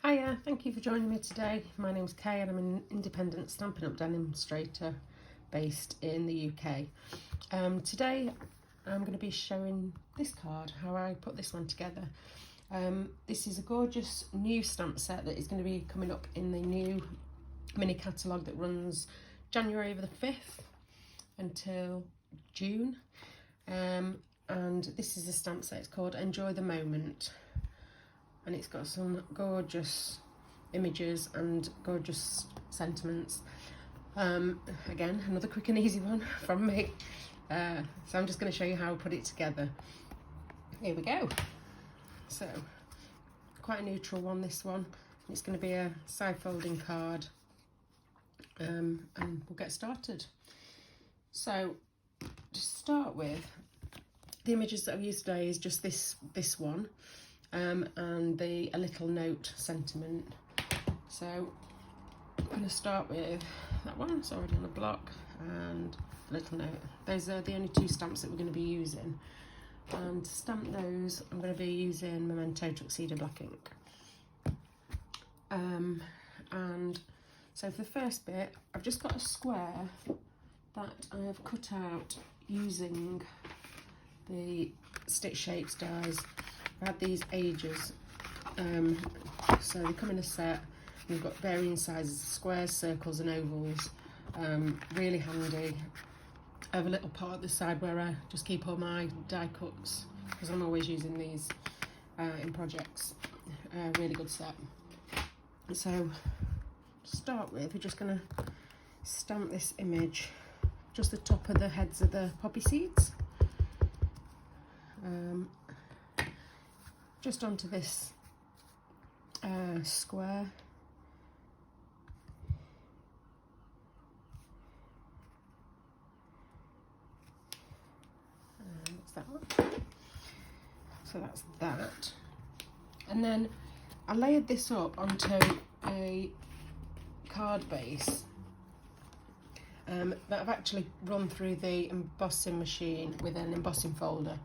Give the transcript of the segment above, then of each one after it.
Hiya, thank you for joining me today. My name's Kay and I'm an independent Stampin' Up demonstrator based in the UK. Today I'm going to be showing this card, how I put this one together. This is a gorgeous new stamp set that is going to be coming up in the new mini catalogue that runs January the 5th until June. And this is a stamp set, it's called Enjoy the Moment. And it's got some gorgeous images and gorgeous sentiments. Again, another quick and easy one from me. So I'm just going to show you how I put it together. Here we go. So, quite a neutral one, this one. It's going to be a side folding card. And we'll get started. So, to start with, the images that I've used today is just this one. And a little note sentiment. So I'm going to start with that one, it's already on the block, and a little note. Those are the only two stamps that we're going to be using. And to stamp those, I'm going to be using Memento Tuxedo Black ink. And so for the first bit, I've just got a square that I have cut out using the Stitch Shapes dies. I've had these ages, so they come in a set. We've got varying sizes, squares, circles and ovals, really handy. I have a little pot at the side where I just keep all my die cuts, because I'm always using these in projects. Really good set. So to start with, we're just going to stamp this image, just the top of the heads of the poppy seeds. Just onto this square. What's that one? So that's that. And then I layered this up onto a card base that I've actually run through the embossing machine with an embossing folder.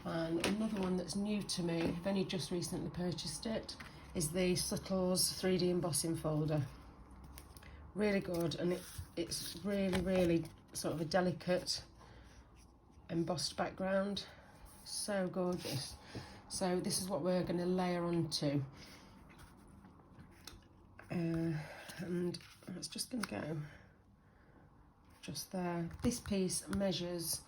And another one that's new to me, I've only just recently purchased it, is the Subtles 3D embossing folder. Really good, and it's really sort of a delicate embossed background. So gorgeous. So this is what we're going to layer onto. And it's just going to go just there. This piece measures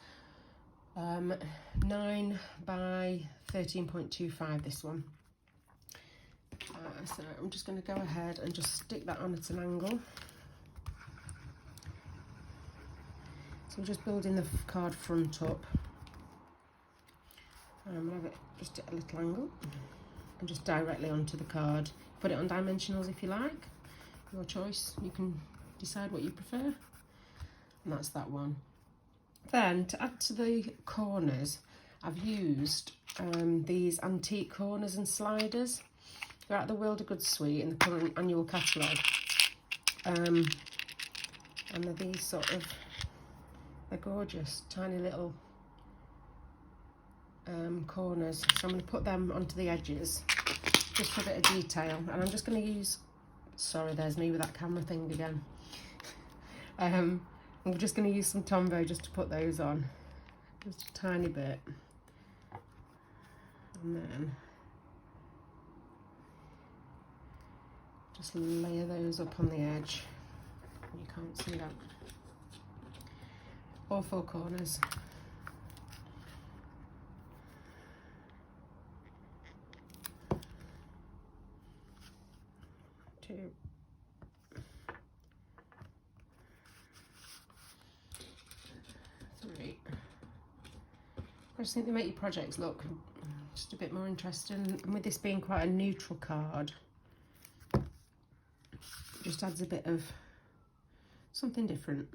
9 by 13.25, this one. So I'm just going to go ahead and just stick that on at an angle. So I'm just building the card front up. I'll have it just at a little angle and just directly onto the card. Put it on dimensionals if you like, your choice. You can decide what you prefer. And that's that one. Then, to add to the corners, I've used these antique corners and sliders. They're at the World of Good suite in the current annual catalogue. And they're these sort of, they're gorgeous, tiny little corners. So I'm going to put them onto the edges, just for a bit of detail. And I'm just going to use, sorry, there's me with that camera thing again. I'm just going to use some Tombow just to put those on, just a tiny bit, and then just layer those up on the edge. You can't see that. All four corners. Two. I just think they make your projects look just a bit more interesting, and with this being quite a neutral card, it just adds a bit of something different.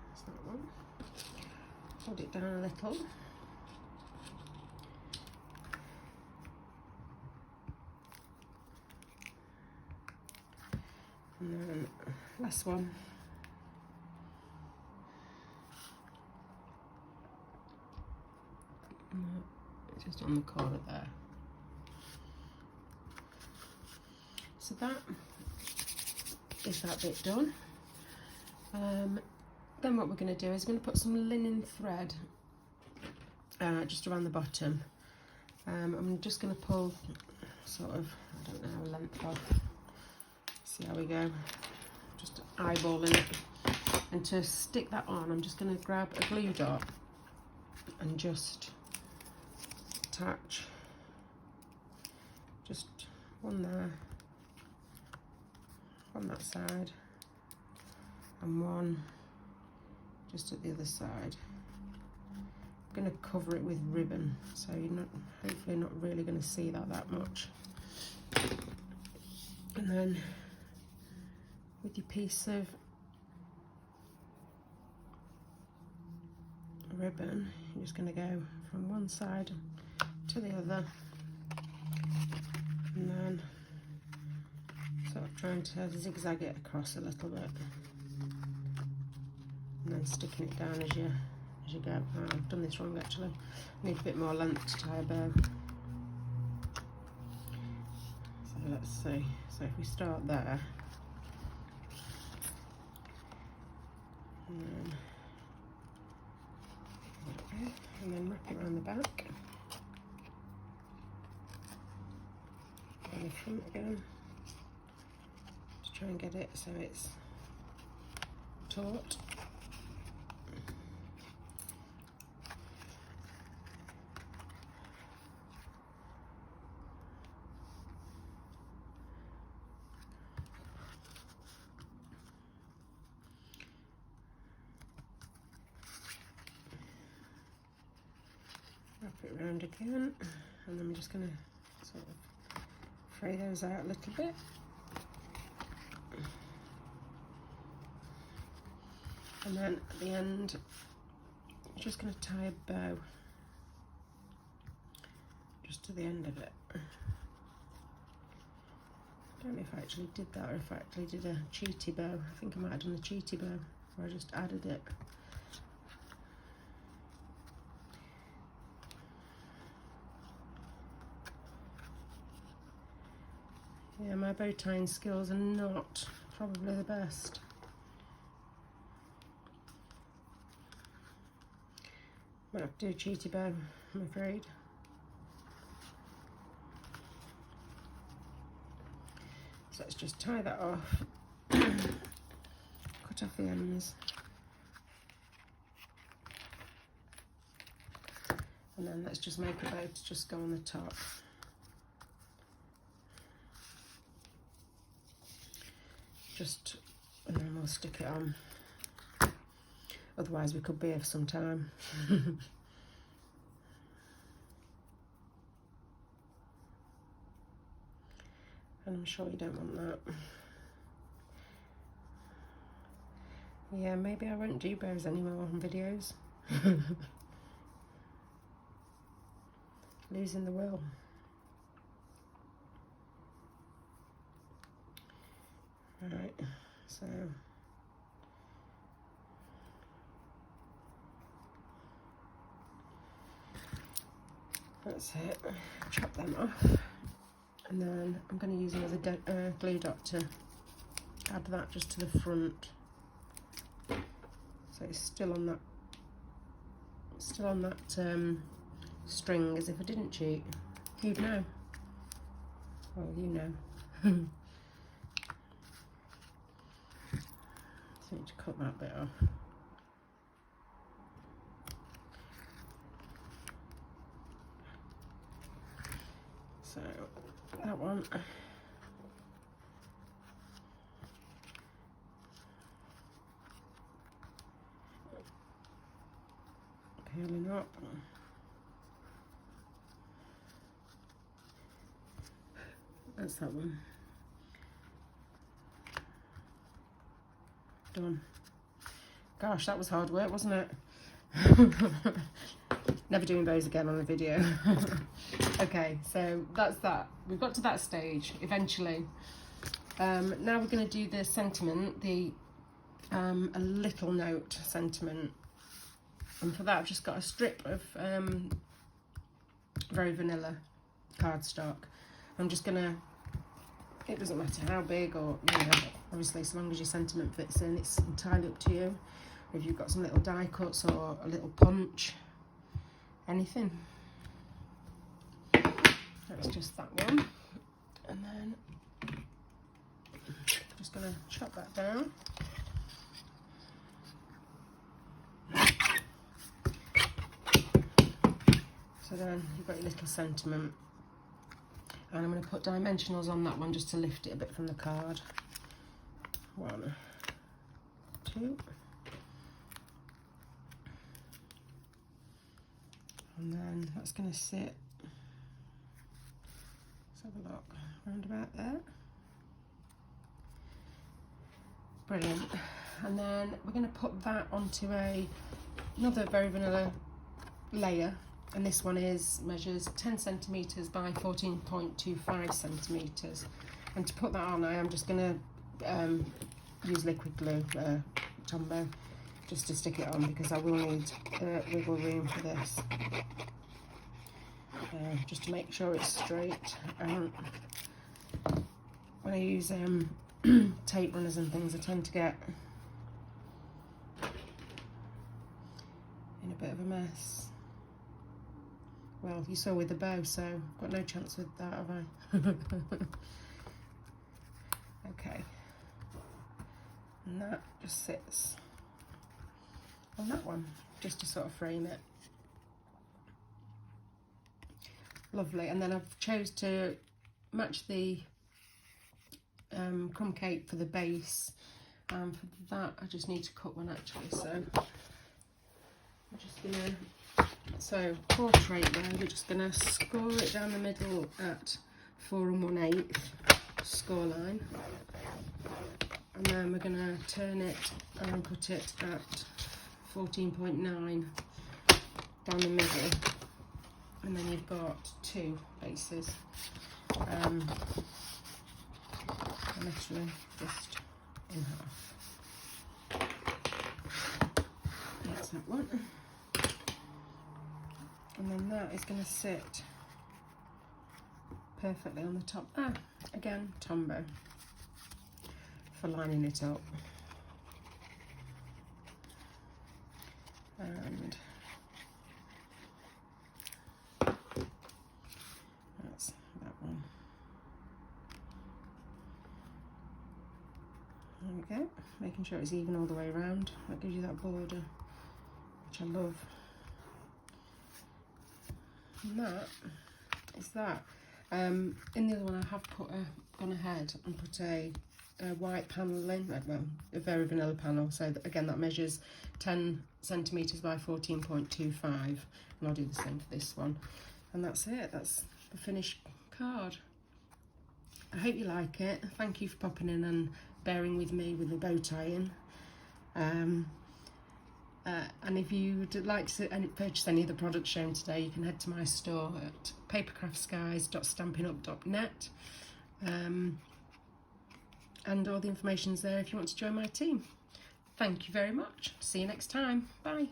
That's that one. Hold it down a little. And then last one. It's just on the corner there. So that is that bit done. Then what we're going to do is we're going to put some linen thread just around the bottom. I'm just going to pull sort of, I don't know, a length off. See how we go. Just eyeballing it. And to stick that on, I'm just going to grab a glue dot and just attach just one there, on that side, and one just at the other side. I'm going to cover it with ribbon, so you're hopefully not really going to see that much. And then with your piece of ribbon, you're just going to go from one side to the other, and then sort of trying to zigzag it across a little bit, and then sticking it down as you go. Oh, I've done this wrong actually. I need a bit more length to tie a bow. So let's see. So if we start there, and then wrap it around the back, and the front again, to try and get it so it's taut. Wrap it around again, and then we're just going to sort of fray those out a little bit. And then at the end, I'm just going to tie a bow just to the end of it. I don't know if I actually did that, or if I actually did a cheaty bow. I think I might have done the cheaty bow, where I just added it. Yeah, my bow tying skills are not probably the best. Might have to do a cheaty bow, I'm afraid. So let's just tie that off, cut off the ends, and then let's just make a bow to just go on the top. And then we'll stick it on. Otherwise we could be here for some time. And I'm sure you don't want that. Yeah, maybe I won't do bows anymore on videos. Losing the will. Right, so that's it. Chop them off, and then I'm going to use another glue dot to add that just to the front, so it's still on that string, as if I didn't cheat. You'd know. Well, you know. So I need to cut that bit off. So that one. Peeling up. That's that one. Done. Gosh, that was hard work, wasn't it? Never doing bows again on a video. Okay, so that's that. We've got to that stage eventually. Now we're going to do the sentiment, a little note sentiment. And for that I've just got a strip of very vanilla cardstock. I'm just gonna, it doesn't matter how big or, you know, obviously as long as your sentiment fits in, it's entirely up to you. If you've got some little die cuts or a little punch, anything. That's just that one. And then I'm just gonna chop that down. So then you've got your little sentiment. And I'm going to put dimensionals on that one just to lift it a bit from the card. 1, 2. And then that's going to sit, let's have a look, around about there. Brilliant. And then we're going to put that onto another very vanilla layer. And this one measures 10 centimetres by 14.25 centimetres. And to put that on, I am just going to use liquid glue, Tombow, just to stick it on, because I will need wiggle room for this. Just to make sure it's straight. When I use tape runners and things, I tend to get in a bit of a mess. Well, you saw with the bow, so I've got no chance with that, have I? Okay. And that just sits on that one, just to sort of frame it. Lovely. And then I've chose to match the crumb cake for the base. For that, I just need to cut one actually, so I'm just gonna, so portrait there, we're just gonna score it down the middle at 4 1/8 score line, and then we're gonna turn it and put it at 14.9 down the middle, and then you've got 2 bases. I'm actually just in half. That's that one. And then that is going to sit perfectly on the top. Again, Tombow for lining it up. And that's that one. There we go. Making sure it's even all the way around. That gives you that border, which I love. And that is that. In the other one, I have gone ahead and put a white panel in, well, a very vanilla panel. So again, that measures 10 centimetres by 14.25, and I'll do the same for this one. And that's it. That's the finished card. I hope you like it. Thank you for popping in and bearing with me with the bow tie-in. And if you would like to purchase any of the products shown today, you can head to my store at papercraftskies.stampinup.net, and all the information's there if you want to join my team. Thank you very much. See you next time. Bye.